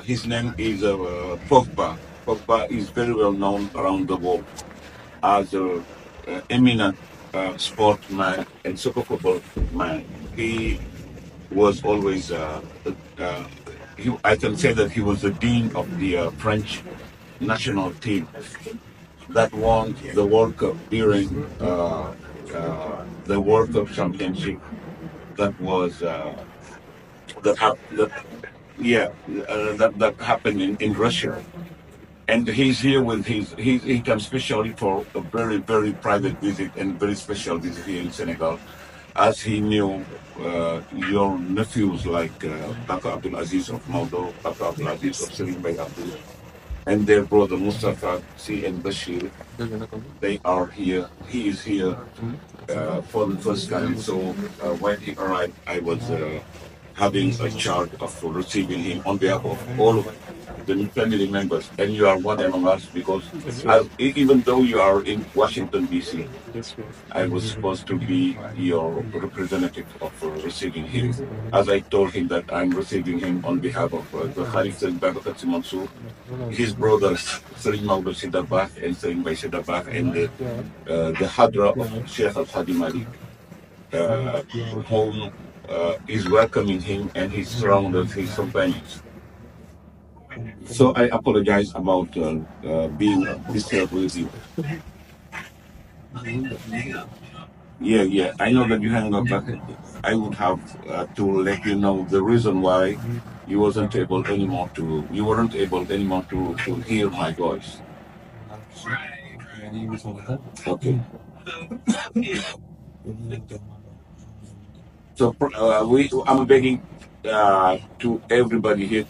His name is Pogba. Pogba is very well known around the world as a eminent sportsman and soccer football man. He was always, I can say that he was the dean of the French national team that won the World Cup during the World Cup championship that was that happened. Yeah, that happened in Russia. And he's here with he comes specially for a very private visit and very special visit here in Senegal, as he knew your nephews like Baka Abdul Aziz of Maldo, Baka Abdul Aziz of Serigne Abdul, and their brother Mustafa C and Bashir. They are here. He is here for the first time. So when he arrived, I was having a charge of receiving him on behalf of all of the family members, and you are one among us because even though you are in Washington D.C., I was supposed to be your representative of receiving him. As I told him that I'm receiving him on behalf of the Khalif Babakar Mansour, his brothers Serigne dabakh and Serigne dabakh, and the Hadra of Sheikh Al Hadi Malik, whom is welcoming him and his surroundings, his companions. So I apologize about being disturbed with you. Yeah. I know that you hang up, but I would have to let you know the reason why you weren't able anymore to hear my voice. Okay. So I'm begging to everybody here